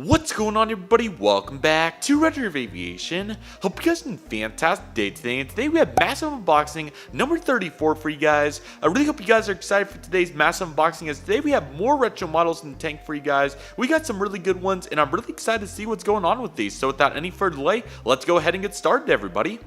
What's going on, everybody? Welcome back to Redriveraviation. Hope you guys had a fantastic day today, and today we have massive unboxing number 34 for you guys. I really hope you guys are excited for today's massive unboxing, as today we have more retro models in the tank for you guys. We got some really good ones, and I'm really excited to see what's going on with these. So without any further delay, let's go ahead and get started, everybody.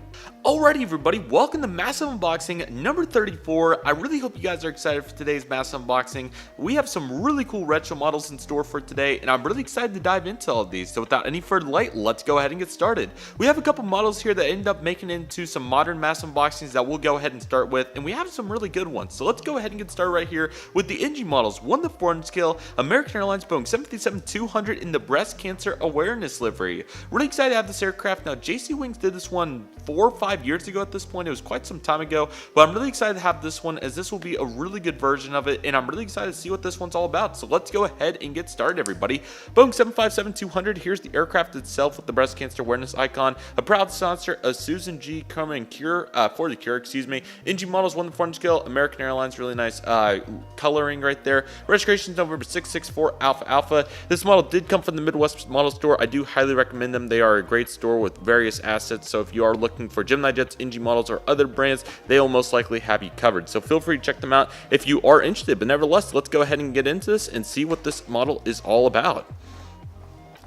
Alrighty, everybody, welcome to massive unboxing number 34. I really hope you guys are excited for today's massive unboxing. We have some really cool retro models in store for today, and I'm really excited to dive into all of these. So without any further delay, let's go ahead and get started. We have a couple models here that end up making it into some modern mass unboxings that we'll go ahead and start with, and we have some really good ones. So let's go ahead and get started right here with the NG models. 1 to 400 scale American Airlines Boeing 757-200 in the breast cancer awareness livery. Really excited to have this aircraft. Now, JC Wings did this one 4 or 5 years ago at this point. It was quite some time ago, but I'm really excited to have this one, as this will be a really good version of it, and I'm really excited to see what this one's all about. So let's go ahead and get started, everybody. Boeing 757-200, here's the aircraft itself with the breast cancer awareness icon, a proud sponsor of Susan G. Komen Cure, for the cure, excuse me. NG models 1 to 400 scale, American Airlines, really nice coloring right there. Registration is November 664 Alpha Alpha. This model did come from the Midwest Model Store. I do highly recommend them. They are a great store with various assets, so if you are looking for GeminiJets, NG models, or other brands, they will most likely have you covered. So feel free to check them out if you are interested. But nevertheless, let's go ahead and get into this and see what this model is all about.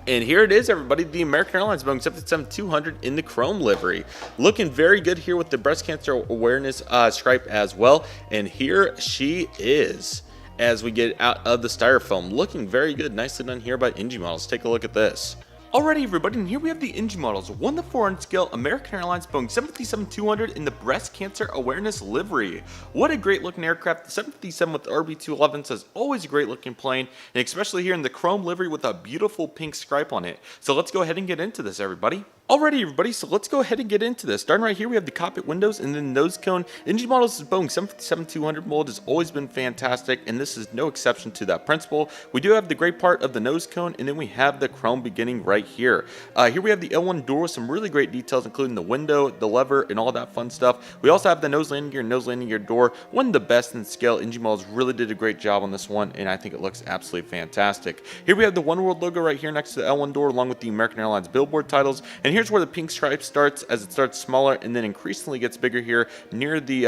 And here it is, everybody, the American Airlines Boeing 757-200 in the chrome livery. Looking very good here with the breast cancer awareness stripe as well. And here she is as we get out of the styrofoam. Looking very good. Nicely done here by NG models. Take a look at this. Alrighty, everybody, and here we have the NG models. 1 to 400 scale American Airlines Boeing 757-200 in the breast cancer awareness livery. What a great looking aircraft. The 757 with the RB211s is always a great looking plane, and especially here in the chrome livery with a beautiful pink stripe on it. So let's go ahead and get into this, everybody. Alrighty, everybody, so let's go ahead and get into this. Starting right here, we have the cockpit windows and then nose cone. NG models is Boeing 757-200 mold has always been fantastic, and this is no exception to that principle. We do have the gray part of the nose cone, and then we have the chrome beginning right here. Here we have the L1 door with some really great details, including the window, the lever, and all that fun stuff. We also have the nose landing gear and nose landing gear door. One of the best in scale. NG models really did a great job on this one, and I think it looks absolutely fantastic. Here we have the One World logo right here next to the L1 door, along with the American Airlines billboard titles. And here's where the pink stripe starts, as it starts smaller and then increasingly gets bigger here near the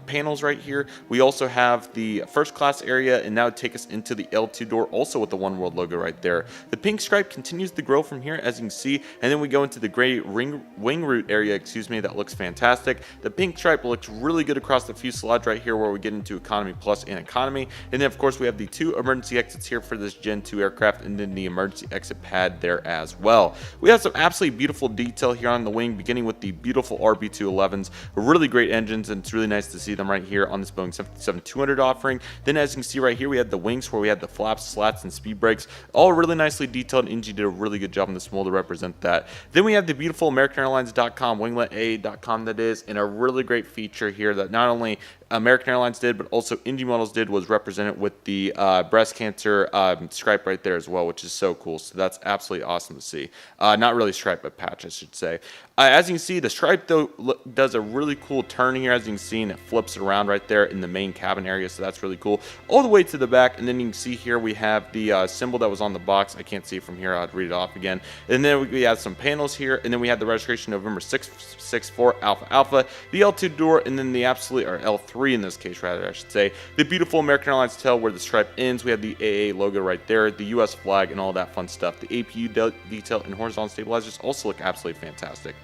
panels right here. We also have the first class area, and now take us into the L2 door, also with the One World logo right there. The pink stripe continues to grow from here, as you can see, and then we go into the gray wing root area, excuse me. That looks fantastic. The pink stripe looks really good across the fuselage right here, where we get into economy plus and economy. And then of course we have the 2 emergency exits here for this Gen 2 aircraft, and then the emergency exit pad there as well. We have some absolutely beautiful detail here on the wing, beginning with the beautiful RB211s, really great engines, and it's really nice to see them right here on this Boeing 757-200 offering. Then as you can see right here, we had the wings where we had the flaps, slats, and speed brakes, all really nicely detailed. NG did a really good job on this mold to represent that. Then we have the beautiful AmericanAirlines.com, winglet.a.com, that is, and a really great feature here that not only American Airlines did, but also NG models did, was represented with the breast cancer stripe right there as well, which is so cool. So that's absolutely awesome to see. Not really stripe, but patch, I should say. As you can see, the stripe though does a really cool turn here. As you can see, and it flips around right there in the main cabin area, so that's really cool. All the way to the back, and then you can see here we have the symbol that was on the box. I can't see it from here. I'd read it off again. And then we have some panels here, and then we have the registration November 664 Alpha Alpha, the L2 door, and then the absolute, or L3 in this case rather, I should say, the beautiful American Airlines tail where the stripe ends. We have the AA logo right there, the US flag, and all that fun stuff. The APU detail and horizontal stabilizers also look absolutely fantastic.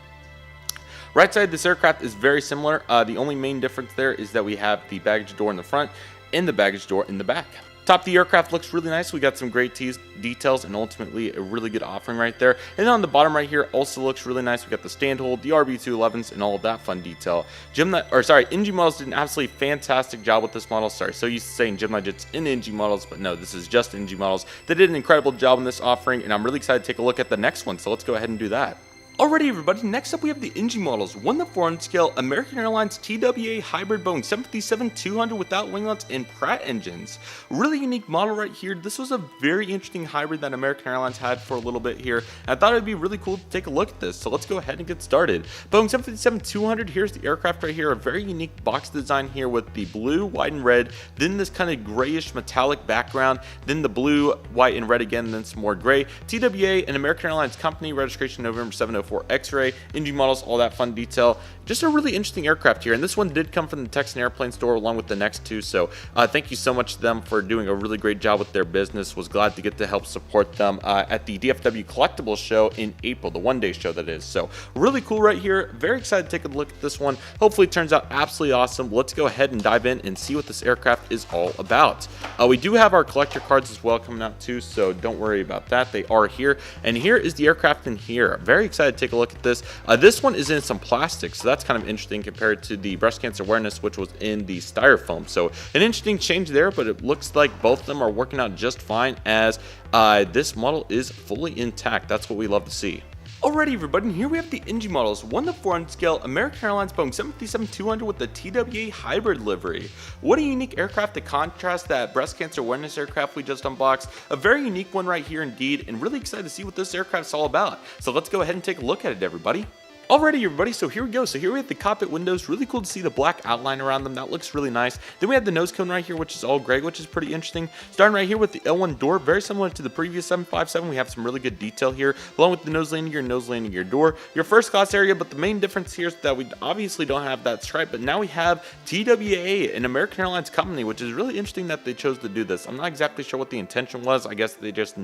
Right side of this aircraft is very similar. The only main difference there is that we have the baggage door in the front and the baggage door in the back. Top of the aircraft looks really nice. We got some great details and ultimately a really good offering right there. And then on the bottom right here also looks really nice. We got the stand hold, the RB211s, and all of that fun detail. NG models did an absolutely fantastic job with this model. Sorry, so used to saying GeminiJets in NG models, but no, this is just NG models. They did an incredible job in this offering, and I'm really excited to take a look at the next one. So let's go ahead and do that. Alrighty everybody, next up we have the NG models, 1 to 400 scale, American Airlines TWA hybrid Boeing 757-200 without winglets and Pratt engines. Really unique model right here. This was a very interesting hybrid that American Airlines had for a little bit here. And I thought it would be really cool to take a look at this, so let's go ahead and get started. Boeing 757-200, here's the aircraft right here, a very unique box design here with the blue, white, and red, then this kind of grayish metallic background, then the blue, white, and red again, then some more gray. TWA, an American Airlines company, registration November 704. X-ray, NG models, all that fun detail. Just a really interesting aircraft here, and this one did come from the Texan Airplane store along with the next two, so thank you so much to them for doing a really great job with their business. Was glad to get to help support them at the DFW Collectibles show in April, the one-day show that is. So really cool right here. Very excited to take a look at this one. Hopefully it turns out absolutely awesome. Let's go ahead and dive in and see what this aircraft is all about. We do have our collector cards as well coming out too, so don't worry about that. They are here, and here is the aircraft in here. Very excited to take a look at this. This one is in some plastic, so that's kind of interesting compared to the breast cancer awareness, which was in the styrofoam. So an interesting change there, but it looks like both of them are working out just fine as this model is fully intact. That's what we love to see. Alrighty everybody, and here we have the NG models, 1 to 400 scale, American Airlines Boeing 757-200 with the TWA hybrid livery. What a unique aircraft to contrast that breast cancer awareness aircraft we just unboxed. A very unique one right here indeed, and really excited to see what this aircraft's all about. So let's go ahead and take a look at it, everybody. Alrighty everybody, so here we go. So here we have the cockpit windows. Really cool to see the black outline around them. That looks really nice. Then we have the nose cone right here, which is all gray, which is pretty interesting. Starting right here with the L1 door, very similar to the previous 757. We have some really good detail here, along with the nose landing gear and nose landing gear door. Your first class area, but the main difference here is that we obviously don't have that stripe, but now we have TWA, an American Airlines company, which is really interesting that they chose to do this. I'm not exactly sure what the intention was. I guess they just,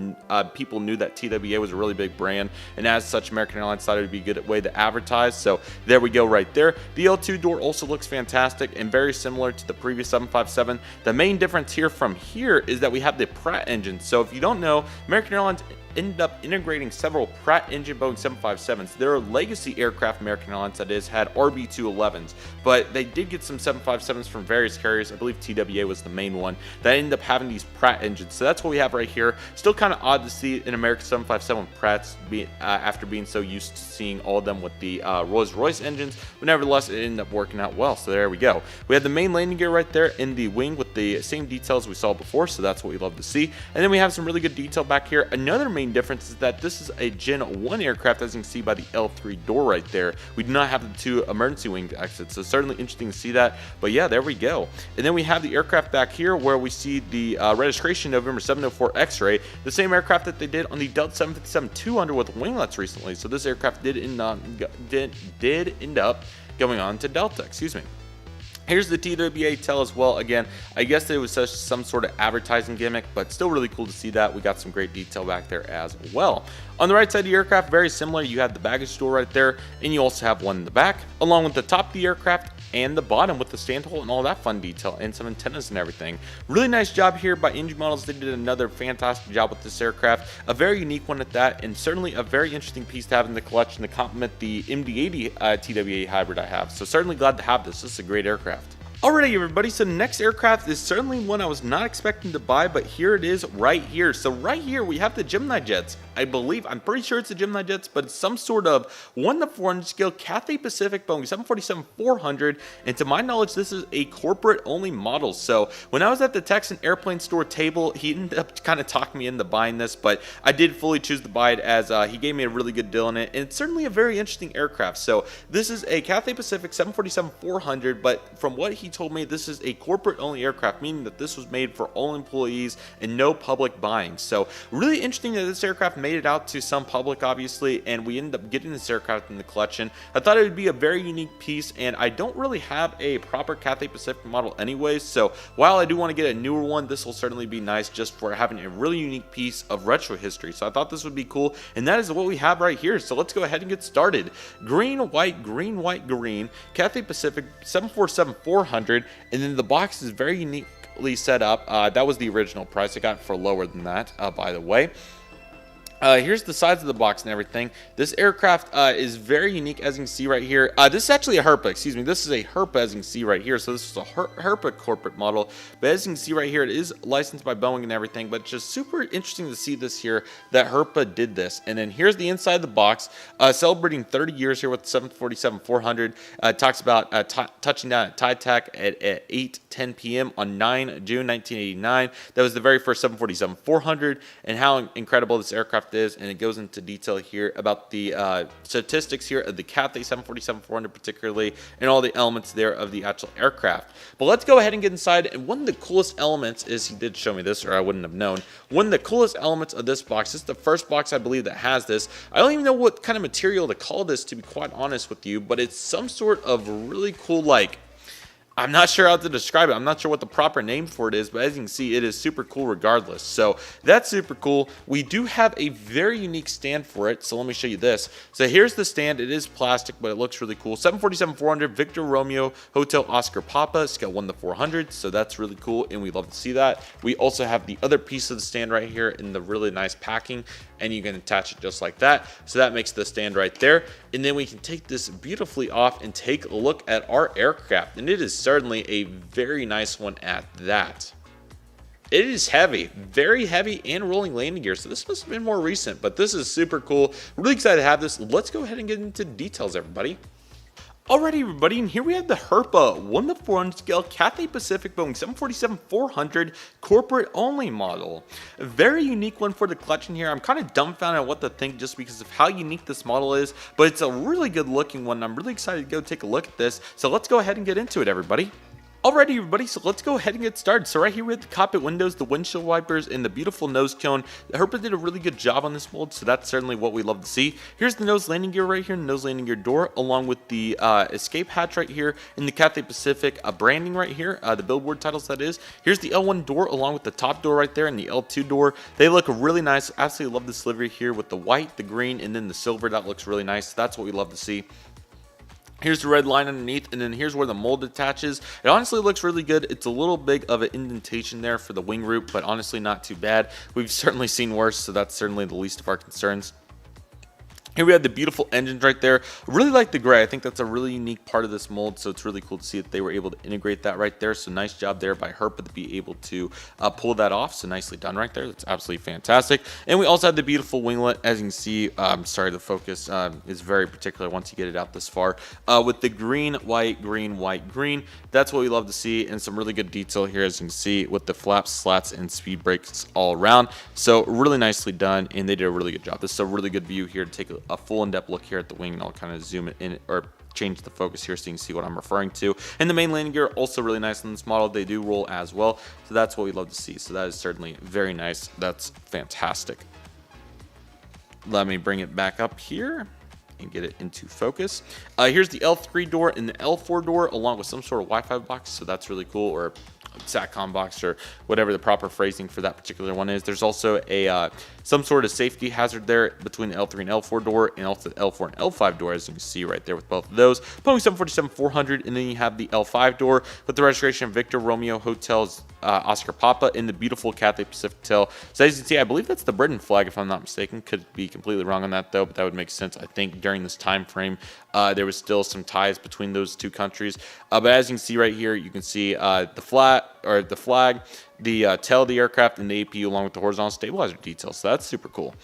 people knew that TWA was a really big brand, and as such, American Airlines thought it would be a good way to advertise. So there we go right there. The L2 door also looks fantastic and very similar to the previous 757. The main difference here from here is that we have the Pratt engine. So if you don't know, American Airlines ended up integrating several Pratt engine Boeing 757s. Their legacy aircraft, American Airlines that is, had RB211s, but they did get some 757s from various carriers. I believe TWA was the main one that ended up having these Pratt engines. So that's what we have right here. Still kind of odd to see an American 757 Pratts after being so used to seeing all of them with the Rolls-Royce engines, but nevertheless it ended up working out well. So there we go. We have the main landing gear right there in the wing with the same details we saw before, so that's what we love to see. And then we have some really good detail back here. Another main difference is that this is a Gen 1 aircraft, as you can see by the L3 door right there. We do not have the two emergency wing exits, so certainly interesting to see that. But yeah, there we go. And then we have the aircraft back here where we see the registration November 704 X-ray, the same aircraft that they did on the Delta 757-200 with winglets recently. So this aircraft did end up going on to Delta, excuse me. Here's the TWA tail as well. Again, I guess it was some sort of advertising gimmick, but still really cool to see that. We got some great detail back there as well. On the right side of the aircraft, very similar. You have the baggage door right there, and you also have one in the back, along with the top of the aircraft and the bottom with the stand hole and all that fun detail and some antennas and everything. Really nice job here by NG Models. They did another fantastic job with this aircraft, a very unique one at that, and certainly a very interesting piece to have in the collection to complement the MD-80 TWA hybrid I have. So certainly glad to have this. This is a great aircraft. Alrighty everybody, so the next aircraft is certainly one I was not expecting to buy, but here it is right here. So right here we have the GeminiJets. I'm pretty sure it's the GeminiJets, but it's some sort of 1 to 400 scale Cathay Pacific Boeing 747-400, and to my knowledge this is a corporate only model. So when I was at the Texan Airplane store table, he ended up kind of talking me into buying this, but I did fully choose to buy it as he gave me a really good deal on it, and it's certainly a very interesting aircraft. So this is a Cathay Pacific 747-400, but from what he told me, this is a corporate only aircraft, meaning that this was made for all employees and no public buying. So really interesting that this aircraft made it out to some public, obviously, and we ended up getting this aircraft in the collection. I thought it would be a very unique piece, and I don't really have a proper Cathay Pacific model anyways, so while I do want to get a newer one, this will certainly be nice just for having a really unique piece of retro history. So I thought this would be cool, and that is what we have right here. So let's go ahead and get started. Green, white, green, white, green, Cathay Pacific 747-400, and then the box is very uniquely set up. That was the original price. I got it for lower than that, by the way. Here's the sides of the box and everything. This aircraft is very unique, as you can see right here. This is actually a Herpa, excuse me. This is a Herpa, as you can see right here. So this is a Herpa corporate model. But as you can see right here, it is licensed by Boeing and everything. But it's just super interesting to see this here, that Herpa did this. And then here's the inside of the box, celebrating 30 years here with the 747-400. Talks about touching down at TyTac at 8:10 p.m. on 9 June 1989. That was the very first 747-400, and how incredible this aircraft is. And it goes into detail here about the statistics here of the Cathay 747-400 particularly, and all the elements there of the actual aircraft. But let's go ahead and get inside. And one of the coolest elements is, he did show me this, or I wouldn't have known, one of the coolest elements of this box, this is the first box I believe that has this. I don't even know what kind of material to call this, to be quite honest with you, but it's some sort of really cool, like, I'm not sure how to describe it. I'm not sure what the proper name for it is, but as you can see, it is super cool regardless. So that's super cool. We do have a very unique stand for it, so let me show you this. So here's the stand. It is plastic, but it looks really cool. 747-400, Victor Romeo, Hotel Oscar Papa, scale 1/400, so that's really cool, and we love to see that. We also have the other piece of the stand right here in the really nice packing, and you can attach it just like that. So that makes the stand right there. And then we can take this beautifully off and take a look at our aircraft, and it is certainly a very nice one at that. It is heavy, very heavy, and rolling landing gear, so this must have been more recent, but this is super cool. Really excited to have this. Let's go ahead and get into details, everybody. Alrighty, everybody, and here we have the Herpa 1/400 scale Cathay Pacific Boeing 747-400 corporate only model. A very unique one for the collection here. I'm kind of dumbfounded at what to think just because of how unique this model is, but it's a really good looking one. I'm really excited to go take a look at this. So let's go ahead and get into it, everybody. Alrighty, everybody, so let's go ahead and get started. So right here we have the cockpit windows, the windshield wipers, and the beautiful nose cone. The Herpa did a really good job on this mold, so that's certainly what we love to see. Here's the nose landing gear right here, nose landing gear door, along with the escape hatch right here, and the Cathay Pacific branding right here, the billboard titles that is. Here's the L1 door, along with the top door right there, and the L2 door. They look really nice. Absolutely love this livery here with the white, the green, and then the silver. That looks really nice. That's what we love to see. Here's the red line underneath, and then here's where the mold attaches. It honestly looks really good. It's a little big of an indentation there for the wing root, but honestly not too bad. We've certainly seen worse, so that's certainly the least of our concerns. Here we have the beautiful engines right there. I really like the gray. I think that's a really unique part of this mold, so it's really cool to see that they were able to integrate that right there. So nice job there by Herpa to be able to pull that off. So nicely done right there. That's absolutely fantastic. And we also have the beautiful winglet. As you can see, I'm sorry, the focus is very particular once you get it out this far. With the green, white, green, white, green. That's what we love to see, and some really good detail here, as you can see, with the flaps, slats, and speed brakes all around. So really nicely done, and they did a really good job. This is a really good view here to take a full in-depth look here at the wing, and I'll kind of zoom it in or change the focus here so you can see what I'm referring to. And the main landing gear also really nice on this model. They do roll as well, so that's what we love to see. So that is certainly very nice. That's fantastic. Let me bring it back up here and get it into focus. Here's the L3 door and the L4 door, along with some sort of Wi-Fi box, so that's really cool, or SATCOM box, or whatever the proper phrasing for that particular one is. There's also a some sort of safety hazard there between the L3 and L4 door, and also the L4 and L5 door, as you can see right there with both of those. Boeing 747-400, and then you have the L5 door with the registration of Victor Romeo Hotels Oscar Papa in the beautiful Cathay Pacific tail. So as you can see, I believe that's the Britain flag, if I'm not mistaken. Could be completely wrong on that though, but that would make sense. I think during this time frame, there was still some ties between those two countries. But as you can see right here, you can see the flag, the tail of the aircraft, and the APU along with the horizontal stabilizer details. So that's super cool.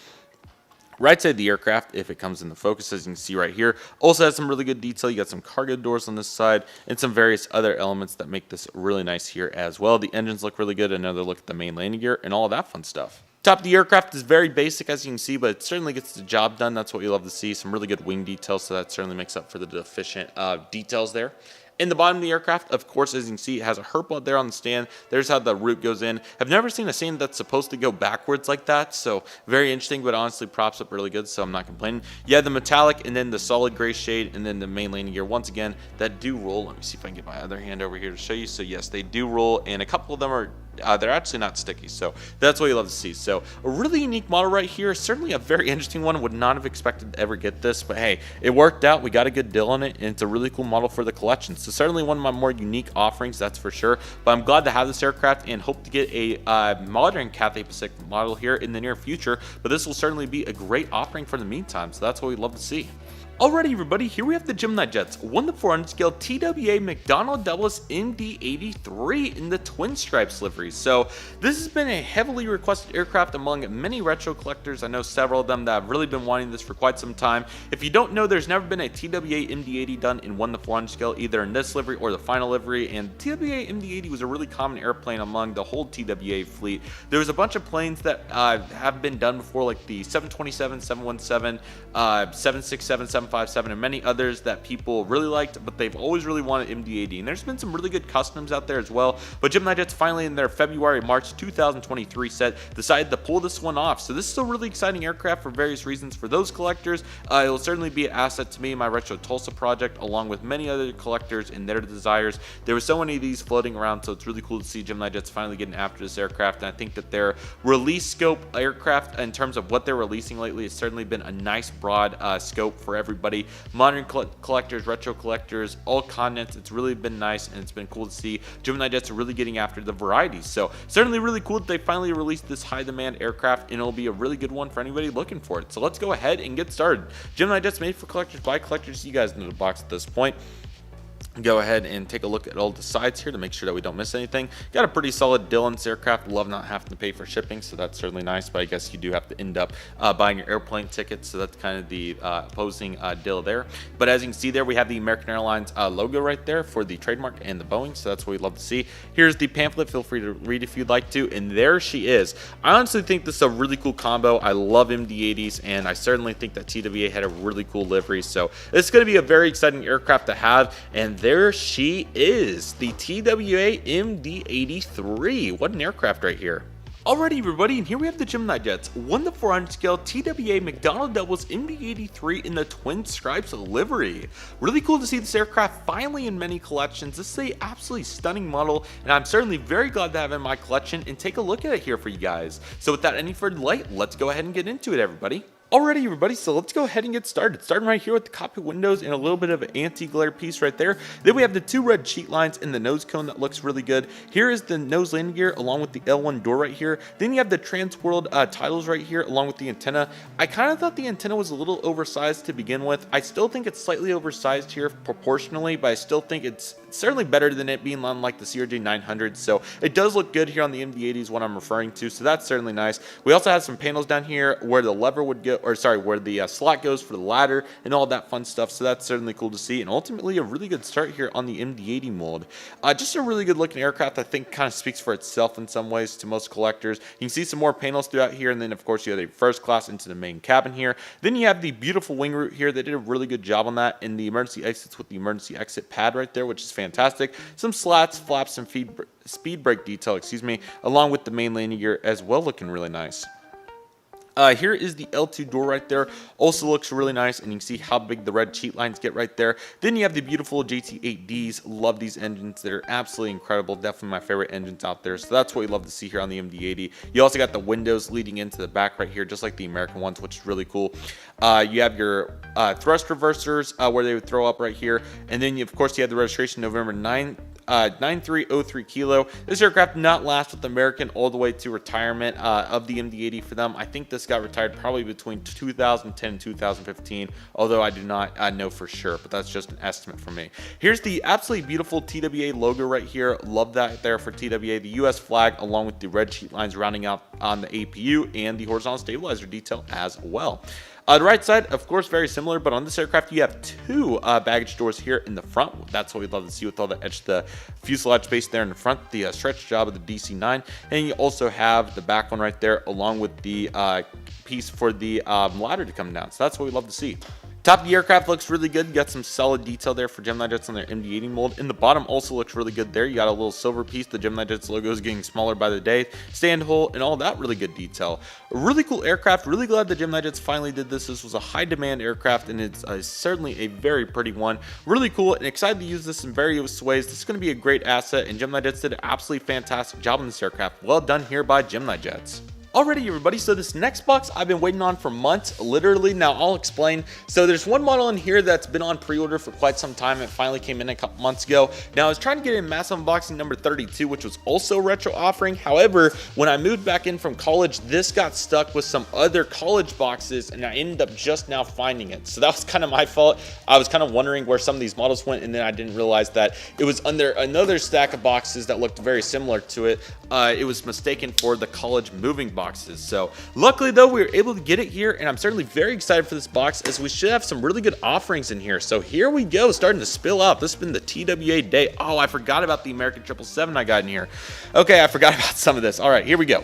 Right side of the aircraft, if it comes into focus, as you can see right here, also has some really good detail. You got some cargo doors on this side and some various other elements that make this really nice here as well. The engines look really good. Another look at the main landing gear and all of that fun stuff. Top of the aircraft is very basic, as you can see, but it certainly gets the job done. That's what you love to see. Some really good wing details, so that certainly makes up for the deficient details there. In the bottom of the aircraft, of course, as you can see, it has a Herpa there on the stand. There's how the root goes in. I've never seen a stand that's supposed to go backwards like that, so very interesting, but honestly props up really good, so I'm not complaining. Yeah, the metallic, and then the solid gray shade, and then the main landing gear, once again, that do roll. Let me see if I can get my other hand over here to show you. So yes, they do roll, and a couple of them are they're actually not sticky. So that's what you love to see. So a really unique model right here. Certainly a very interesting one. Would not have expected to ever get this, but hey, it worked out. We got a good deal on it, and it's a really cool model for the collection. So certainly one of my more unique offerings, that's for sure. But I'm glad to have this aircraft and hope to get a modern Cathay Pacific model here in the near future. But this will certainly be a great offering for the meantime. So that's what we'd love to see. Alrighty everybody, here we have the GeminiJets 1:400 scale TWA McDonnell Douglas MD-83 in the twin stripes livery. So this has been a heavily requested aircraft among many retro collectors. I know several of them that have really been wanting this for quite some time. If you don't know, there's never been a TWA MD-80 done in 1:400 scale, either in this livery or the final livery, and TWA MD-80 was a really common airplane among the whole TWA fleet. There was a bunch of planes that have been done before, like the 727, 717, 767, 757, and many others that people really liked, but they've always really wanted MD-80. And there's been some really good customs out there as well. But GeminiJets finally in their February-March 2023 set decided to pull this one off. So this is a really exciting aircraft for various reasons. For those collectors, it will certainly be an asset to me and my Retro Tulsa project, along with many other collectors and their desires. There were so many of these floating around, so it's really cool to see GeminiJets finally getting after this aircraft. And I think that their release scope aircraft, in terms of what they're releasing lately, has certainly been a nice broad scope for everybody. Modern collectors, retro collectors, all continents. It's really been nice, and it's been cool to see GeminiJets are really getting after the varieties. So certainly really cool that they finally released this high demand aircraft, and it'll be a really good one for anybody looking for it. So let's go ahead and get started. GeminiJets made for collectors by collectors. You guys know the box at this point. Go ahead and take a look at all the sides here to make sure that we don't miss anything. Got a pretty solid deal on this aircraft. Love not having to pay for shipping, so that's certainly nice, but I guess you do have to end up buying your airplane tickets, so that's kind of the opposing deal there. But as you can see there, we have the American Airlines logo right there for the trademark and the Boeing, so that's what we'd love to see. Here's the pamphlet. Feel free to read if you'd like to, and there she is. I honestly think this is a really cool combo. I love MD-80s, and I certainly think that TWA had a really cool livery, so it's going to be a very exciting aircraft to have. And there she is, the TWA MD-83. What an aircraft right here. Alrighty everybody, and here we have the GeminiJets 1:400 scale TWA McDonnell Douglas MD-83 in the twin stripes livery. Really cool to see this aircraft finally in many collections. This is an absolutely stunning model, and I'm certainly very glad to have it in my collection and take a look at it here for you guys. So without any further delay, let's go ahead and get into it, everybody. Alrighty everybody, so let's go ahead and get started. Starting right here with the cockpit windows and a little bit of an anti-glare piece right there. Then we have the two red sheet lines in the nose cone that looks really good. Here is the nose landing gear along with the L1 door right here. Then you have the Transworld titles right here along with the antenna. I kind of thought the antenna was a little oversized to begin with. I still think it's slightly oversized here proportionally, but I still think it's certainly better than it being on like the CRJ 900. So it does look good here on the MD-80s, what I'm referring to. So that's certainly nice. We also have some panels down here where the lever would go, or sorry, where the slot goes for the ladder and all that fun stuff. So that's certainly cool to see, and ultimately a really good start here on the MD-80 mold. Just a really good looking aircraft. I think kind of speaks for itself in some ways to most collectors. You can see some more panels throughout here, and then of course you have a first class into the main cabin here. Then you have the beautiful wing root here. They did a really good job on that, and the emergency exits with the emergency exit pad right there, which is fantastic. Some slats, flaps, and speed brake detail, along with the main landing gear as well, looking really nice. Here is the L2 door right there. Also looks really nice, and you can see how big the red sheet lines get right there. Then you have the beautiful JT8Ds. Love these engines. They're absolutely incredible. Definitely my favorite engines out there. So that's what we love to see here on the MD-80. You also got the windows leading into the back right here, just like the American ones, which is really cool. You have your thrust reversers where they would throw up right here. And then, of course, you have the registration November 9303 kilo. This aircraft did not last with American all the way to retirement of the MD-80 for them. I think this got retired probably between 2010 and 2015, although I do not know for sure, but that's just an estimate for me. Here's the absolutely beautiful TWA logo right here. Love that there for TWA. The US flag along with the red sheet lines rounding out on the APU and the horizontal stabilizer detail as well. The right side, of course, very similar, but on this aircraft, you have two baggage doors here in the front. That's what we'd love to see with all the fuselage space there in the front, the stretch job of the DC-9. And you also have the back one right there, along with the piece for the ladder to come down. So that's what we love to see. Top of the aircraft looks really good. You got some solid detail there for GeminiJets on their MD-80 mold. In the bottom also looks really good there. You got a little silver piece. The GeminiJets logo is getting smaller by the day. Stand hole and all that really good detail. A really cool aircraft. Really glad the GeminiJets finally did this. This was a high demand aircraft and it's certainly a very pretty one. Really cool and excited to use this in various ways. This is going to be a great asset and GeminiJets did an absolutely fantastic job on this aircraft. Well done here by GeminiJets. Alrighty everybody, so this next box I've been waiting on for months, literally. Now I'll explain. So there's one model in here that's been on pre-order for quite some time. It finally came in a couple months ago. Now I was trying to get in massive unboxing number 32, which was also a retro offering. However, when I moved back in from college, this got stuck with some other college boxes and I ended up just now finding it. So that was kind of my fault. I was kind of wondering where some of these models went and then I didn't realize that it was under another stack of boxes that looked very similar to it. It was mistaken for the college moving boxes. So luckily though, we were able to get it here and I'm certainly very excited for this box as we should have some really good offerings in here. So here we go, starting to spill out. This has been the TWA day. Oh, I forgot about the American 777 I got in here. Okay, I forgot about some of this. All right, here we go.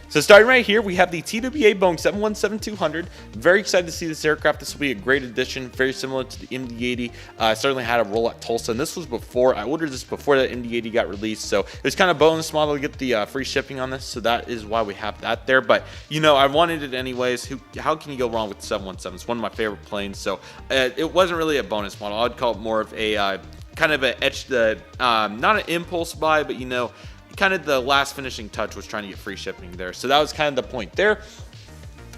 So starting right here, we have the TWA Boeing 717-200. Very excited to see this aircraft. This will be a great addition, very similar to the MD-80. Certainly had a roll at Tulsa, and this was before, I ordered this before that MD-80 got released. So it was kind of a bonus model to get the free shipping on this. So that is why we have that there. But, you know, I wanted it anyways. How can you go wrong with the 717? It's one of my favorite planes. So it wasn't really a bonus model. I would call it more of a kind of a not an impulse buy, but, you know, kind of the last finishing touch was trying to get free shipping there. So that was kind of the point there.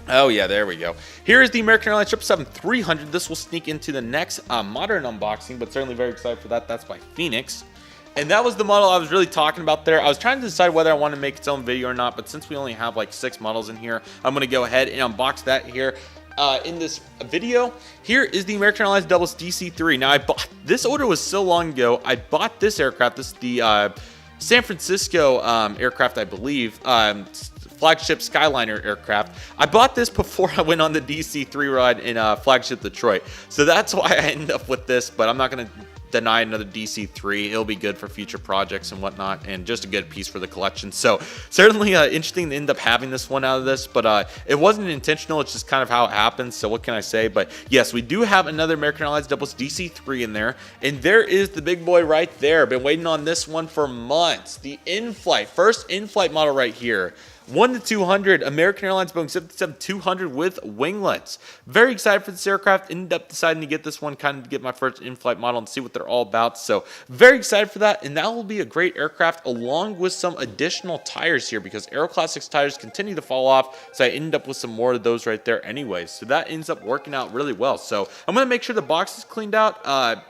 Oh yeah, there we go. Here is the American Airlines 777-300. This will sneak into the next modern unboxing, but certainly very excited for that. That's by Phoenix. And that was the model I was really talking about there. I was trying to decide whether I want to make its own video or not, but since we only have like 6 models in here, I'm going to go ahead and unbox that here. In this video, here is the American Airlines DC-3. Now, this order was so long ago. I bought this aircraft. This is the San Francisco aircraft, I believe, flagship Skyliner aircraft. I bought this before I went on the DC-3 ride in flagship Detroit. So that's why I ended up with this, but I'm not going to deny another DC-3. It'll be good for future projects and whatnot, and just a good piece for the collection. So certainly interesting to end up having this one out of this, but it wasn't intentional. It's just kind of how it happens. So what can I say? But yes, we do have another American Airlines DC-3 in there, and there is the big boy right there. Been waiting on this one for months. The in-flight, first in-flight model right here. 1-200 American Airlines Boeing 777-200 with winglets. Very excited for this aircraft. Ended up deciding to get this one kind of to get my first in-flight model and see what they're all about. So very excited for that. And that will be a great aircraft along with some additional tires here because Aero Classics tires continue to fall off. So I ended up with some more of those right there anyways. So that ends up working out really well. So I'm going to make sure the box is cleaned out.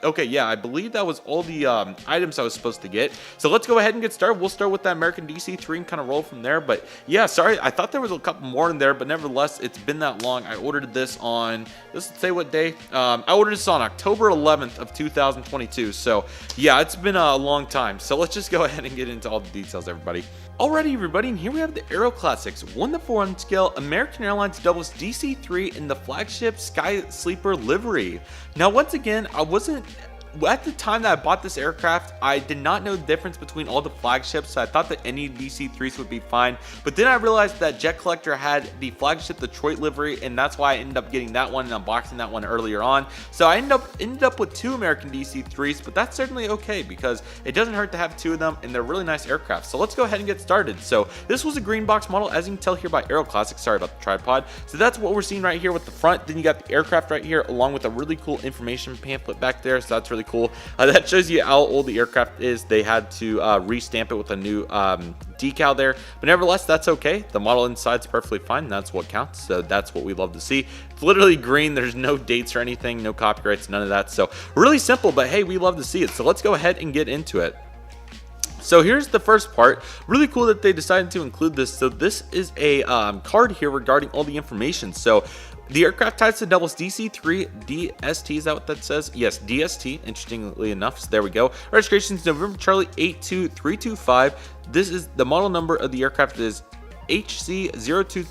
Okay, yeah, I believe that was all the items I was supposed to get. So let's go ahead and get started. We'll start with that American DC-3 and kind of roll from there. But yeah, sorry, I thought there was a couple more in there, but nevertheless, it's been that long. I ordered this on, let's say what day. I ordered this on October 11th of 2022. So yeah, it's been a long time. So let's just go ahead and get into all the details, everybody. Alrighty, everybody, and here we have the Aero Classics 1-4 scale American Airlines doubles DC-3 in the flagship Sky Sleeper livery. Now, once again, at the time that I bought this aircraft, I did not know the difference between all the flagships, so I thought that any DC-3s would be fine. But then I realized that Jet Collector had the flagship Detroit livery, and that's why I ended up getting that one and unboxing that one earlier on. So I ended up with 2 American DC-3s, but that's certainly okay because it doesn't hurt to have 2 of them, and they're really nice aircraft. So let's go ahead and get started. So this was a green box model, as you can tell here by Aero Classics. Sorry about the tripod. So that's what we're seeing right here with the front. Then you got the aircraft right here, along with a really cool information pamphlet back there. So that's really cool. That shows you how old the aircraft is. They had to restamp it with a new decal there, but nevertheless, that's okay. The model inside's perfectly fine. That's what counts. So that's what we love to see. It's literally green. There's no dates or anything, no copyrights, none of that. So really simple, but hey, we love to see it. So let's go ahead and get into it. So here's the first part. Really cool that they decided to include this. So this is a card here regarding all the information. So the aircraft types to doubles DC-3 DST, is that what that says? Yes, DST, interestingly enough. So there we go. Registration is November Charlie 82325. This is the model number of the aircraft is HC020,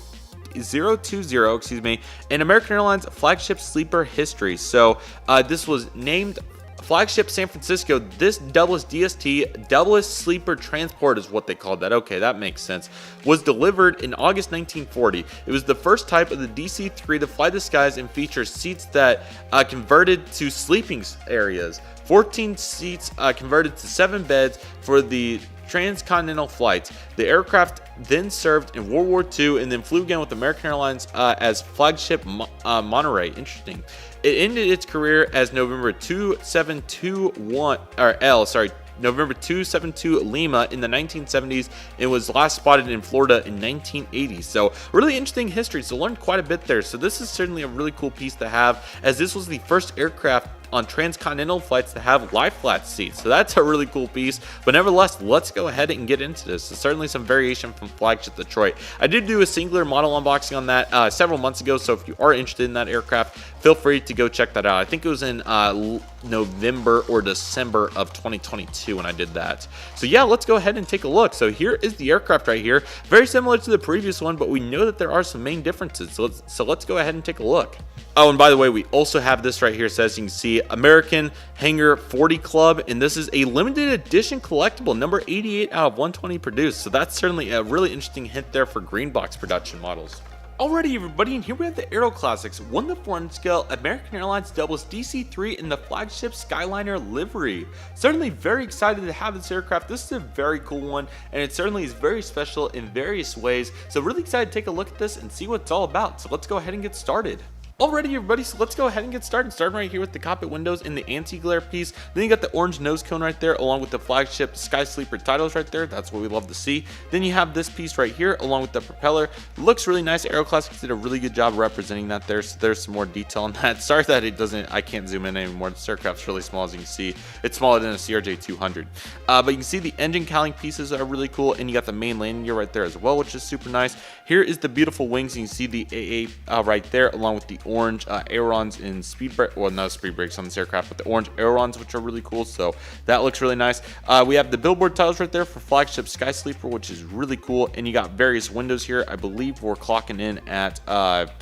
excuse me, and American Airlines flagship sleeper history. So this was named flagship San Francisco, this doubleless DST, doubleless sleeper transport is what they called that. Okay, that makes sense. Was delivered in August 1940. It was the first type of the DC-3 to fly the skies and feature seats that converted to sleeping areas. 14 seats converted to 7 beds for the transcontinental flights. The aircraft then served in World War II and then flew again with American Airlines as flagship Monterey. Interesting. It ended its career as November 272 Lima in the 1970s and was last spotted in Florida in 1980. So really interesting history. So learned quite a bit there. So this is certainly a really cool piece to have, as this was the first aircraft on transcontinental flights to have lie flat seats. So that's a really cool piece. But nevertheless, let's go ahead and get into this. So certainly some variation from flagship Detroit. I did do a singular model unboxing on that several months ago. So if you are interested in that aircraft, feel free to go check that out. I think it was in November or December of 2022 when I did that. So yeah, let's go ahead and take a look. So here is the aircraft right here. Very similar to the previous one, but we know that there are some main differences. So let's go ahead and take a look. Oh, and by the way, we also have this right here. So as you can see, American Hangar 40 Club, and this is a limited edition collectible, number 88 out of 120 produced. So that's certainly a really interesting hint there for green box production models. Alrighty everybody, and here we have the Aero Classics 1 to 4 scale American Airlines doubles DC-3 in the flagship Skyliner livery. Certainly very excited to have this aircraft. This is a very cool one, and it certainly is very special in various ways. So really excited to take a look at this and see what it's all about. So let's go ahead and get started. Alrighty everybody, so let's go ahead and get started. Starting right here with the cockpit windows and the anti-glare piece. Then you got the orange nose cone right there, along with the flagship Sky Sleeper titles right there. That's what we love to see. Then you have this piece right here, along with the propeller. Looks really nice. Aero Classics did a really good job representing that there. So there's some more detail on that. Sorry that I can't zoom in anymore. This aircraft's really small, as you can see. It's smaller than a CRJ-200. But you can see the engine cowling pieces are really cool, and you got the main landing gear right there as well, which is super nice. Here is the beautiful wings. You can see the AA right there, along with the orange ailerons and speed brake, well, not speed brakes on this aircraft, but the orange ailerons, which are really cool. So that looks really nice. We have the billboard titles right there for flagship Sky Sleeper, which is really cool. And you got various windows here. I believe we're clocking in at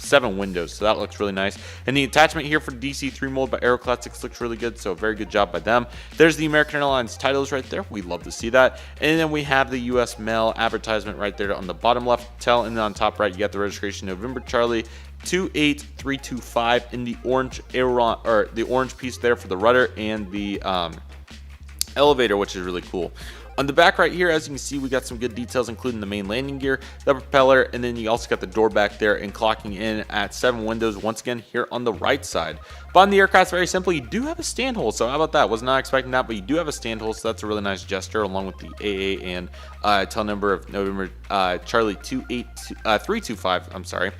7 windows, so that looks really nice. And the attachment here for DC-3 mold by Aero Classics looks really good, so very good job by them. There's the American Airlines titles right there. We love to see that. And then we have the US Mail advertisement right there on the bottom left tail, and then on top right you got the registration November Charlie 28325 in the orange aileron, or the orange piece there for the rudder and the elevator, which is really cool. On the back right here, as you can see, we got some good details, including the main landing gear, the propeller, and then you also got the door back there and clocking in at 7 windows once again here on the right side. But on the aircraft, very simple, you do have a stand hole. So how about that? Was not expecting that, but you do have a stand hole, so that's a really nice gesture, along with the AA and tail number of November Charlie 325. I'm sorry.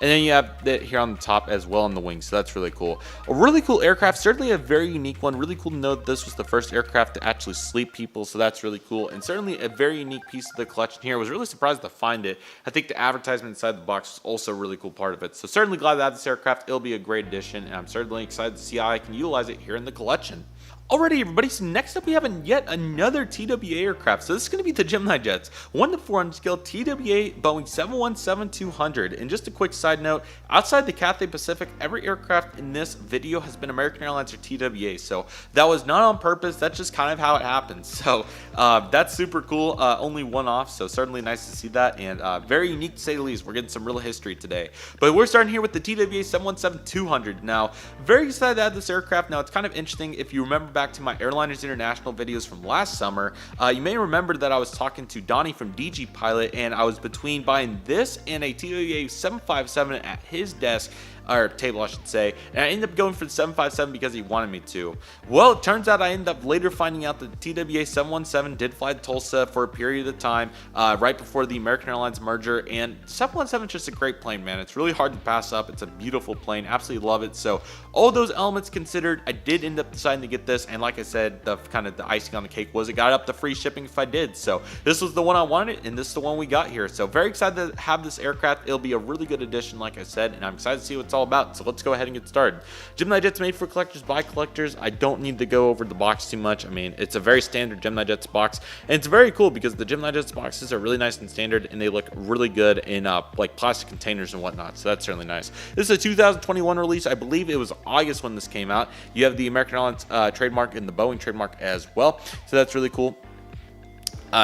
And then you have that here on the top as well on the wings, so that's really cool. A really cool aircraft, certainly a very unique one. Really cool to know that this was the first aircraft to actually sleep people, so that's really cool. And certainly a very unique piece of the collection here. I was really surprised to find it. I think the advertisement inside the box was also a really cool part of it. So certainly glad to have this aircraft. It'll be a great addition, and I'm certainly excited to see how I can utilize it here in the collection. Alrighty everybody, so next up we have yet another TWA aircraft. So this is going to be the GeminiJets 1 to 4 scale TWA Boeing 717-200. And just a quick side note, outside the Cathay Pacific, every aircraft in this video has been American Airlines or TWA. So that was not on purpose, that's just kind of how it happens. So that's super cool, only one off, so certainly nice to see that, and very unique to say the least. We're getting some real history today. But we're starting here with the TWA 717-200. Now, very excited to have this aircraft. Now, it's kind of interesting, if you remember back to my Airliners International videos from last summer, you may remember that I was talking to Donnie from DG Pilot, and I was between buying this and a TWA 757 at his desk, or table I should say, and I ended up going for the 757 because he wanted me to. Well, it turns out I ended up later finding out that the TWA 717 did fly to Tulsa for a period of time right before the American Airlines merger, and 717 is just a great plane, man. It's really hard to pass up. It's a beautiful plane, absolutely love it. So all those elements considered, I did end up deciding to get this, and like I said, the kind of the icing on the cake was it got up to free shipping if I did. So this was the one I wanted, and this is the one we got here. So very excited to have this aircraft. It'll be a really good addition, like I said, and I'm excited to see what it's all all about. So let's go ahead and get started. GeminiJets made for collectors by collectors. I don't need to go over the box too much. I mean, it's a very standard GeminiJets box, and it's very cool because the GeminiJets boxes are really nice and standard, and they look really good in like plastic containers and whatnot. So that's certainly nice. This is a 2021 release. I believe it was August when this came out. You have the American Airlines trademark and the Boeing trademark as well. So that's really cool.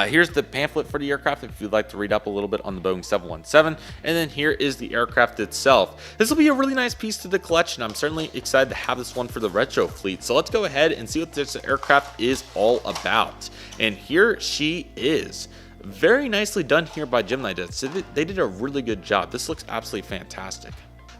Here's the pamphlet for the aircraft if you'd like to read up a little bit on the Boeing 717, and then here is the aircraft itself. This will be a really nice piece to the collection. I'm certainly excited to have this one for the retro fleet. So let's go ahead and see what this aircraft is all about. And here she is. Very nicely done here by GeminiJets. So they did a really good job. This looks absolutely fantastic.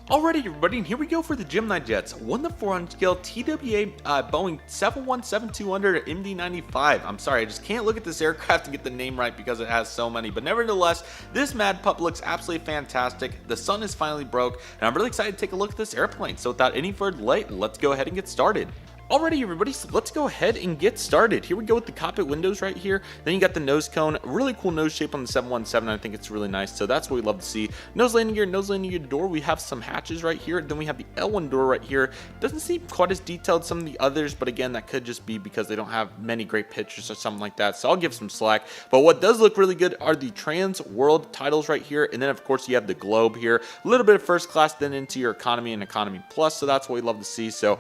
Alrighty everybody, and here we go for the GeminiJets 1:400 scale TWA Boeing 717-200 MD-95. I'm sorry, I just can't look at this aircraft and get the name right because it has so many. But nevertheless, this mad pup looks absolutely fantastic. The sun is finally broke, and I'm really excited to take a look at this airplane. So without any further delay, let's go ahead and get started. Alrighty everybody, so let's go ahead and get started. Here we go with the cockpit windows right here. Then you got the nose cone, really cool nose shape on the 717. I think it's really nice, so that's what we love to see. Nose landing gear door. We have some hatches right here. Then we have the L1 door right here. Doesn't seem quite as detailed as some of the others, but again, that could just be because they don't have many great pictures or something like that, so I'll give some slack. But what does look really good are the trans world titles right here, and then of course you have the globe here. A little bit of first class, then into your economy and economy plus, so that's what we love to see. So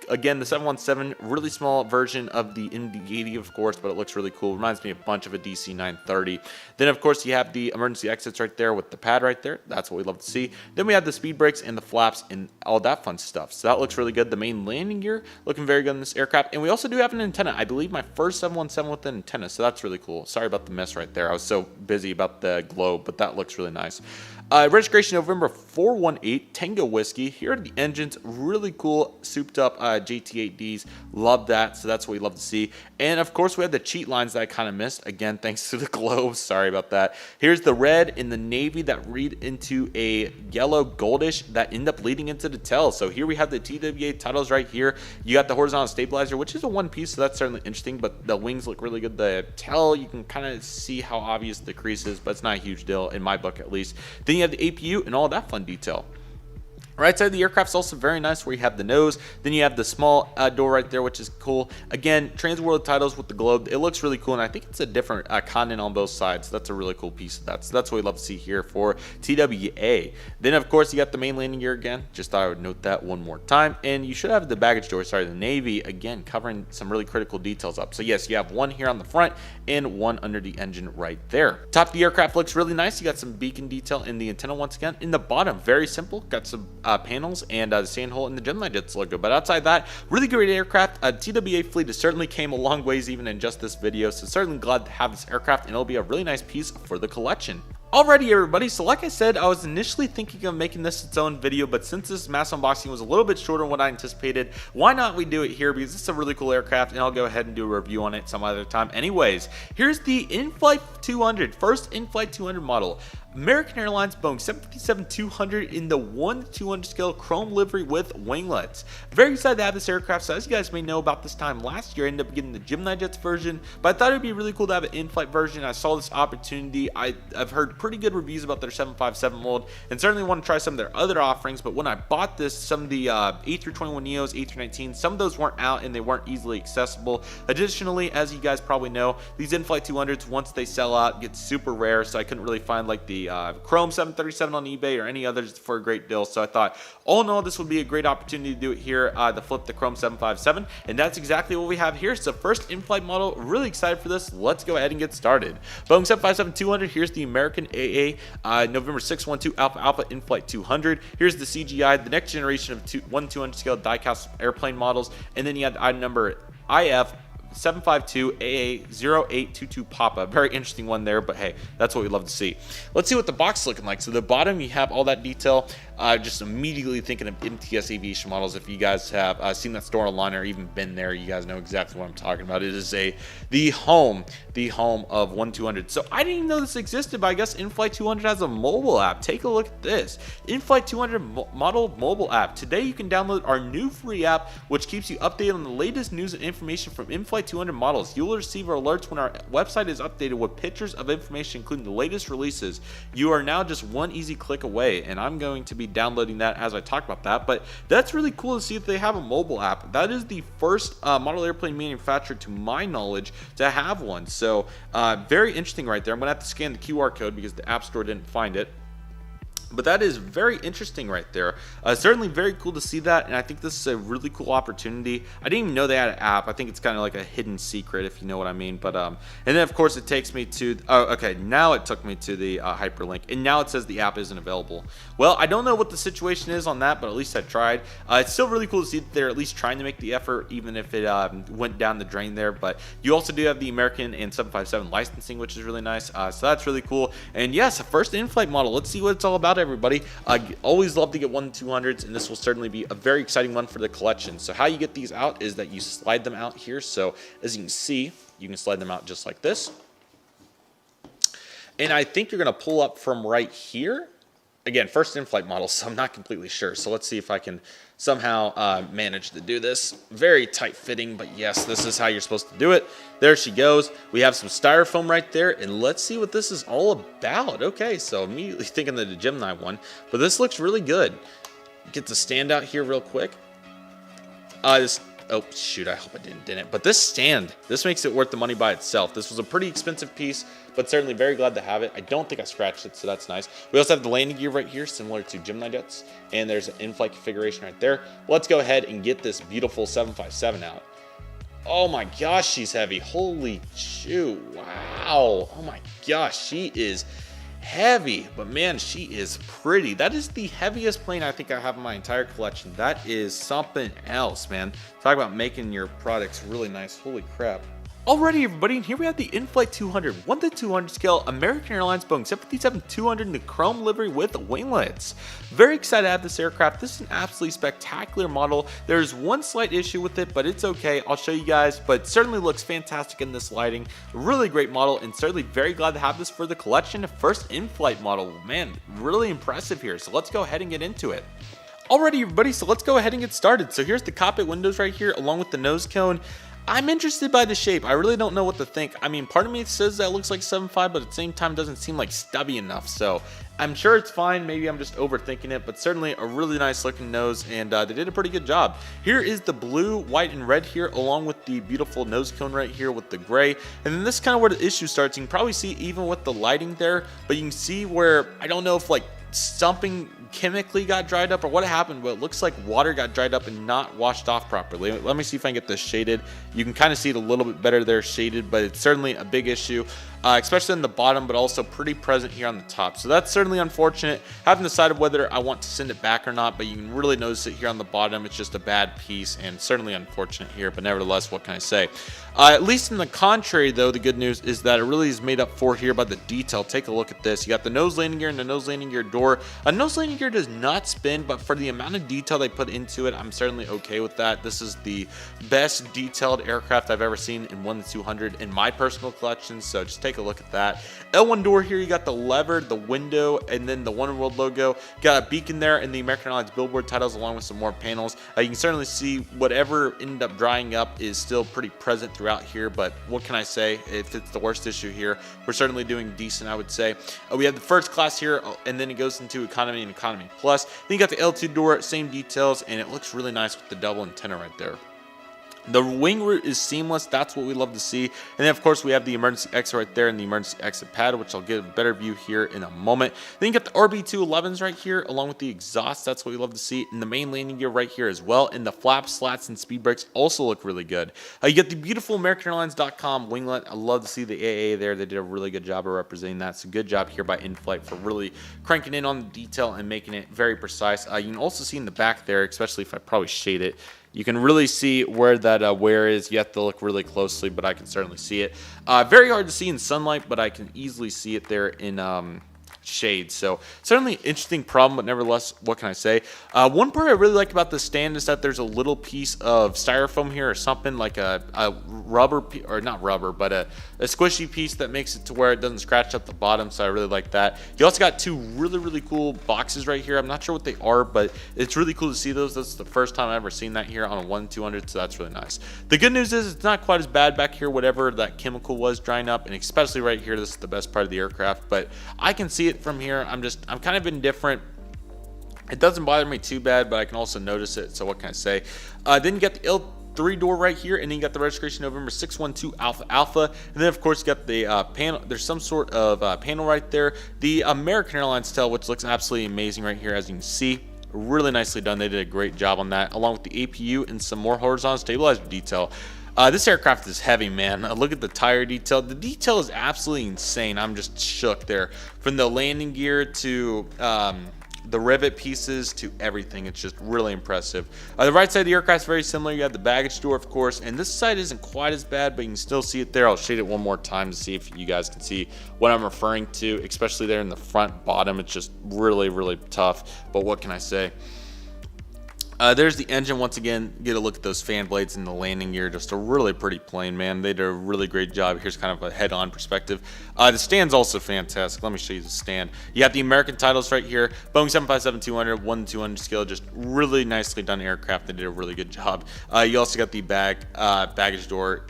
again, the 717, really small version of the MD-80, of course, but it looks really cool. Reminds me a bunch of a DC-930. Then, of course, you have the emergency exits right there with the pad right there. That's what we love to see. Then we have the speed brakes and the flaps and all that fun stuff. So that looks really good. The main landing gear looking very good in this aircraft. And we also do have an antenna. I believe my first 717 with an antenna, so that's really cool. Sorry about the mess right there. I was so busy about the globe, but that looks really nice. Registration November 418 Tango Whiskey. Here are the engines, really cool souped up JT8Ds. Love that, so that's what we love to see. And of course we have the cheat lines that I kind of missed, again thanks to the globe. Sorry about that. Here's the red and the navy that read into a yellow goldish that end up leading into the tail. So here we have the TWA titles right here. You got the horizontal stabilizer, which is a one piece, so that's certainly interesting, but the wings look really good. The tail, you can kind of see how obvious the crease is, but it's not a huge deal in my book at least. Then you have the APU and all that fun detail. Right side of the aircraft is also very nice, where you have the nose, then you have the small door right there, which is cool. Again, trans world titles with the globe. It looks really cool, and I think it's a different continent on both sides. So that's a really cool piece of that. So that's what we love to see here for TWA. Then, of course, you got the main landing gear again. Just thought I would note that one more time. And you should have the baggage door, the navy, again, covering some really critical details up. So yes, you have one here on the front and one under the engine right there. Top of the aircraft looks really nice. You got some beacon detail in the antenna once again. In the bottom, very simple. Got some panels and the sand hole and the GeminiJets logo. But outside that, really great aircraft. TWA fleet has certainly came a long ways even in just this video, so certainly glad to have this aircraft, and it'll be a really nice piece for the collection. Alrighty everybody, so like I said, I was initially thinking of making this its own video, but since this mass unboxing was a little bit shorter than what I anticipated, why not we do it here, because it's a really cool aircraft, and I'll go ahead and do a review on it some other time. Anyways, here's the in-flight 200, first in-flight 200 model. American Airlines Boeing 757-200 in the 1:200 scale chrome livery with winglets. Very excited to have this aircraft. So as you guys may know, about this time last year I ended up getting the GeminiJets version, but I thought it'd be really cool to have an in-flight version. I saw this opportunity. I've heard pretty good reviews about their 757 mold, and certainly want to try some of their other offerings. But when I bought this, some of the A321neos, A319, some of those weren't out and they weren't easily accessible. Additionally, as you guys probably know, these in-flight 200s, once they sell out, get super rare, so I couldn't really find like the Chrome 737 on eBay or any others for a great deal. So I thought, all in all, this would be a great opportunity to do it here, to flip the Chrome 757, and that's exactly what we have here. It's the first in-flight model. Really excited for this. Let's go ahead and get started. Boeing 757-200. Here's the American AA November 612 Alpha Alpha in-flight 200. Here's the CGI, the next generation of 1/200 scale die-cast airplane models, and then you have item number IF 752 AA0822 Papa. Very interesting one there, but hey, that's what we love to see. Let's see what the box is looking like. So the bottom, you have all that detail. Just immediately thinking of MTS Aviation models. If you guys have seen that store online or even been there, you guys know exactly what I'm talking about. It is the home of 1/200. So I didn't even know this existed, but I guess In-Flight 200 has a mobile app. Take a look at this. In-Flight 200 model mobile app. Today you can download our new free app, which keeps you updated on the latest news and information from In-Flight in-flight 200 models. You will receive alerts when our website is updated with pictures of information, including the latest releases. You are now just one easy click away, and I'm going to be downloading that as I talk about that. But that's really cool to see that they have a mobile app. That is the first model airplane manufacturer, to my knowledge, to have one. So very interesting right there. I'm going to have to scan the QR code because the App Store didn't find it. But that is very interesting right there. Certainly very cool to see that, and I think this is a really cool opportunity. I didn't even know they had an app. I think it's kind of like a hidden secret, if you know what I mean. But and then of course it takes me to, oh, okay, now it took me to the hyperlink, and now it says the app isn't available. Well, I don't know what the situation is on that, but at least I tried. It's still really cool to see that they're at least trying to make the effort, even if it went down the drain there. But you also do have the American and 757 licensing, which is really nice. So that's really cool. And yes, a first in-flight model. Let's see what it's all about, everybody. I always love to get 1-200s, and this will certainly be a very exciting one for the collection. So how you get these out is that you slide them out here. So as you can see, you can slide them out just like this. And I think you're going to pull up from right here. Again, first in-flight model, so I'm not completely sure. So let's see if I can somehow manage to do this. Very tight fitting, but yes, this is how you're supposed to do it. There she goes. We have some styrofoam right there, and let's see what this is all about. Okay, so immediately thinking of the Gemini one, but this looks really good. Get the stand out here real quick. Oh, shoot, I hope I didn't. But this stand, this makes it worth the money by itself. This was a pretty expensive piece, but certainly very glad to have it. I don't think I scratched it, so that's nice. We also have the landing gear right here, similar to GeminiJets, and there's an in-flight configuration right there. Let's go ahead and get this beautiful 757 out. Oh my gosh, she's heavy. Holy shoot, wow. Oh my gosh, she is heavy, but man, she is pretty. That is the heaviest plane I think I have in my entire collection. That is something else, man. Talk about making your products really nice. Holy crap. Alrighty, everybody, and here we have the in-flight 200, 1-200 scale American Airlines Boeing 757-200 in the chrome livery with winglets. Very excited to have this aircraft. This is an absolutely spectacular model. There's one slight issue with it, but it's okay. I'll show you guys, but certainly looks fantastic in this lighting. Really great model, and certainly very glad to have this for the collection. First in-flight model. Man, really impressive here. So let's go ahead and get into it. Alrighty, everybody, so let's go ahead and get started. So here's the cockpit windows right here, along with the nose cone. I'm interested by the shape. I really don't know what to think. I mean, part of me says that looks like 7.5, but at the same time doesn't seem like stubby enough. So I'm sure it's fine. Maybe I'm just overthinking it, but certainly a really nice looking nose, and they did a pretty good job. Here is the blue, white, and red here, along with the beautiful nose cone right here with the gray. And then this is kind of where the issue starts. You can probably see even with the lighting there, but you can see where, I don't know if like something chemically got dried up or what happened, but it looks like water got dried up and not washed off properly. Let me see if I can get this shaded. You can kind of see it a little bit better there shaded, but it's certainly a big issue, especially in the bottom, but also pretty present here on the top. So that's certainly unfortunate. Haven't decided whether I want to send it back or not, but you can really notice it here on the bottom. It's just a bad piece and certainly unfortunate here, but nevertheless, what can I say? At least in the contrary, though, the good news is that it really is made up for here by the detail. Take a look at this. You got the nose landing gear and the nose landing gear door. A nose landing gear does not spin, but for the amount of detail they put into it, I'm certainly okay with that. This is the best detailed aircraft I've ever seen in 1-200 in my personal collection, so just take a look at that. L1 door here, you got the lever, the window, and then the One World logo. Got a beacon there and the American Airlines billboard titles along with some more panels. You can certainly see whatever ended up drying up is still pretty present throughout here, but what can I say? If it's the worst issue here, we're certainly doing decent, I would say. We have the first class here, and then it goes into economy and economy plus. Then you got the L2 door, same details, and it looks really nice with the double antenna right there. The wing root is seamless. That's what we love to see. And then, of course, we have the emergency exit right there and the emergency exit pad, which I'll get a better view here in a moment. Then you got the RB211s right here, along with the exhaust. That's what we love to see. And the main landing gear right here as well. And the flaps, slats, and speed brakes also look really good. You get the beautiful AmericanAirlines.com winglet. I love to see the AA there. They did a really good job of representing that. So good job here by InFlight for really cranking in on the detail and making it very precise. You can also see in the back there, especially if I probably shade it, you can really see where that wear is. You have to look really closely, but I can certainly see it. Very hard to see in sunlight, but I can easily see it there in shades. So certainly interesting problem, but nevertheless, what can I say? One part I really like about the stand is that there's a little piece of styrofoam here or something like a rubber, or not rubber, but a squishy piece that makes it to where it doesn't scratch up the bottom. So I really like that. You also got two really cool boxes right here. I'm not sure what they are, but it's really cool to see those. That's the first time I've ever seen that here on a 1-200, so that's really nice. The good news is it's not quite as bad back here, whatever that chemical was drying up, and especially right here, this is the best part of the aircraft, but I can see it from here. I'm kind of indifferent. It doesn't bother me too bad, but I can also notice it, so what can I say? Then you got the L3 door right here, and then you got the registration November 612 Alpha, and then of course you got the panel. There's some sort of panel right there. The American Airlines tail, which looks absolutely amazing right here, as you can see. Really nicely done. They did a great job on that, along with the APU and some more horizontal stabilizer detail. This aircraft is heavy, man. Look at the tire detail. The detail is absolutely insane. I'm just shook there. From the landing gear to the rivet pieces to everything. It's just really impressive. The right side of the aircraft is very similar. You have the baggage door, of course, and this side isn't quite as bad, but you can still see it there. I'll shade it one more time to see if you guys can see what I'm referring to, especially there in the front bottom. It's just really tough, but what can I say? There's the engine once again. Get a look at those fan blades and the landing gear. Just a really pretty plane, man. They did a really great job. Here's kind of a head-on perspective. The stand's also fantastic. Let me show you the stand. You got the American titles right here. Boeing 757-200, 1-200 scale. Just really nicely done aircraft. They did a really good job. You also got the baggage door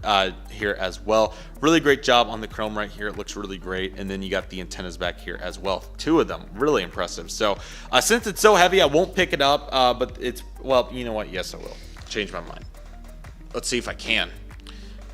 here as well. Really great job on the chrome right here. It looks really great. And then you got the antennas back here as well. Two of them. Really impressive. So since it's so heavy, I won't pick it up. But it's, well, you know what? Yes, I will. Change my mind. Let's see if I can.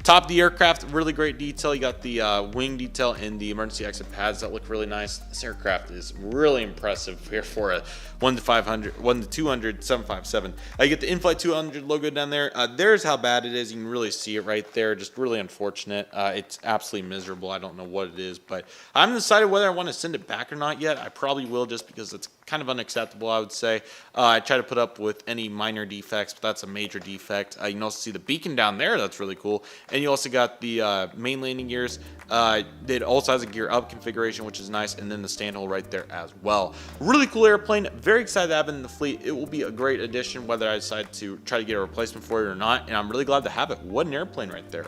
Top of the aircraft, really great detail. You got the wing detail and the emergency exit pads that look really nice. This aircraft is really impressive here for a 1-200 757. You get the in-flight 200 logo down there. There's how bad it is. You can really see it right there. Just really unfortunate. It's absolutely miserable. I don't know what it is, but I haven't decided whether I want to send it back or not yet. I probably will, just because it's kind of unacceptable, I would say. I try to put up with any minor defects, but that's a major defect. You can also see the beacon down there. That's really cool. And you also got the main landing gears. It also has a gear up configuration, which is nice, and then the stand hole right there as well. Really cool airplane. Very excited to have it in the fleet. It will be a great addition, whether I decide to try to get a replacement for it or not, and I'm really glad to have it. What an airplane right there.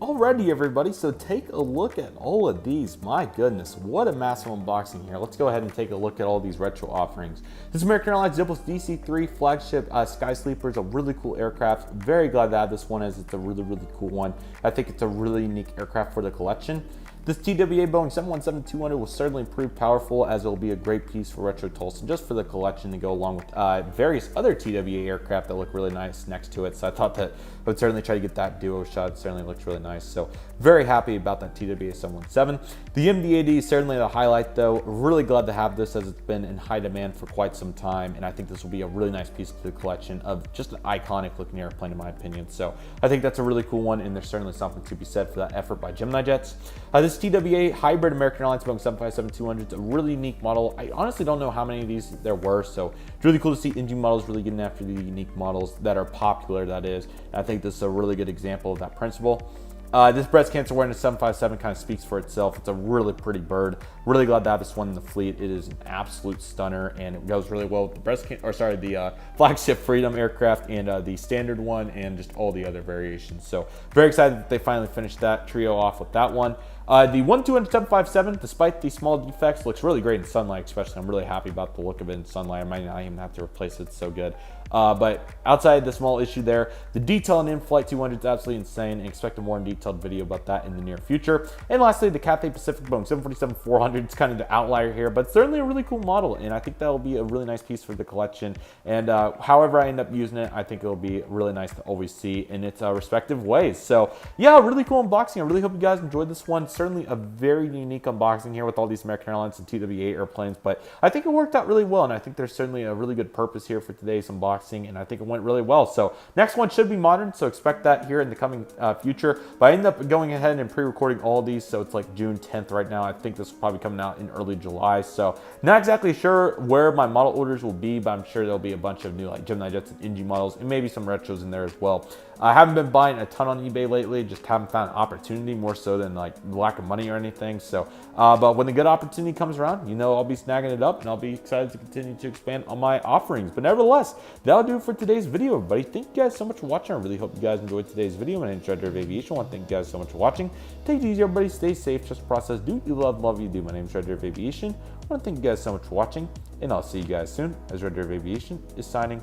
Alrighty, everybody, so take a look at all of these. My goodness, what a massive unboxing here. Let's go ahead and take a look at all these retro offerings. This American Airlines DC-3 flagship Sky Sleeper is a really cool aircraft. Very glad to have this one, as it's a really cool one. I think it's a really unique aircraft for the collection. This TWA Boeing 717-200 will certainly prove powerful, as it will be a great piece for Retro Tulsa, just for the collection to go along with various other TWA aircraft that look really nice next to it. So I thought that I would certainly try to get that duo shot. It certainly looks really nice. So very happy about that TWA 717. The MD-80 is certainly the highlight, though. Really glad to have this, as it's been in high demand for quite some time, and I think this will be a really nice piece to the collection of just an iconic looking airplane, in my opinion. So I think that's a really cool one, and there's certainly something to be said for that effort by GeminiJets. This TWA hybrid American Airlines Boeing 757-200 is a really unique model. I honestly don't know how many of these there were, so it's really cool to see engine models really getting after the unique models that are popular, that is. And I think this is a really good example of that principle. This breast cancer awareness 757 kind of speaks for itself. It's a really pretty bird. Really glad to have this one in the fleet. It is an absolute stunner, and it goes really well with the flagship Freedom aircraft and the standard one, and just all the other variations. So very excited that they finally finished that trio off with that one. The 1-200 757, despite the small defects, looks really great in sunlight, especially. I'm really happy about the look of it in sunlight. I might not even have to replace it. It's so good. But outside the small issue there, the detail in in-flight 200 is absolutely insane, and expect a more detailed video about that in the near future. And lastly, the Cathay Pacific Boeing 747-400 is kind of the outlier here, but certainly a really cool model, and I think that will be a really nice piece for the collection. And however I end up using it, I think it will be really nice to always see in its respective ways. So yeah, really cool unboxing. I really hope you guys enjoyed this one. Certainly a very unique unboxing here with all these American Airlines and TWA airplanes, but I think it worked out really well, and I think there's certainly a really good purpose here for today's unboxing. unboxing, and I think it went really well. So next one should be modern, so expect that here in the coming future. But I ended up going ahead and pre-recording all these, so it's like June 10th right now. I think this will probably coming out in early July, so not exactly sure where my model orders will be, but I'm sure there'll be a bunch of new like GeminiJets and NG models, and maybe some retros in there as well. I haven't been buying a ton on eBay lately, just haven't found opportunity more so than like lack of money or anything. So, but when the good opportunity comes around, you know, I'll be snagging it up and I'll be excited to continue to expand on my offerings. But nevertheless, that'll do it for today's video, everybody. Thank you guys so much for watching. I really hope you guys enjoyed today's video. My name is Redriveraviation. I want to thank you guys so much for watching. Take it easy, everybody. Stay safe. Trust the process. Do you love you do. My name is Redriveraviation. I want to thank you guys so much for watching, and I'll see you guys soon as Redriveraviation is signing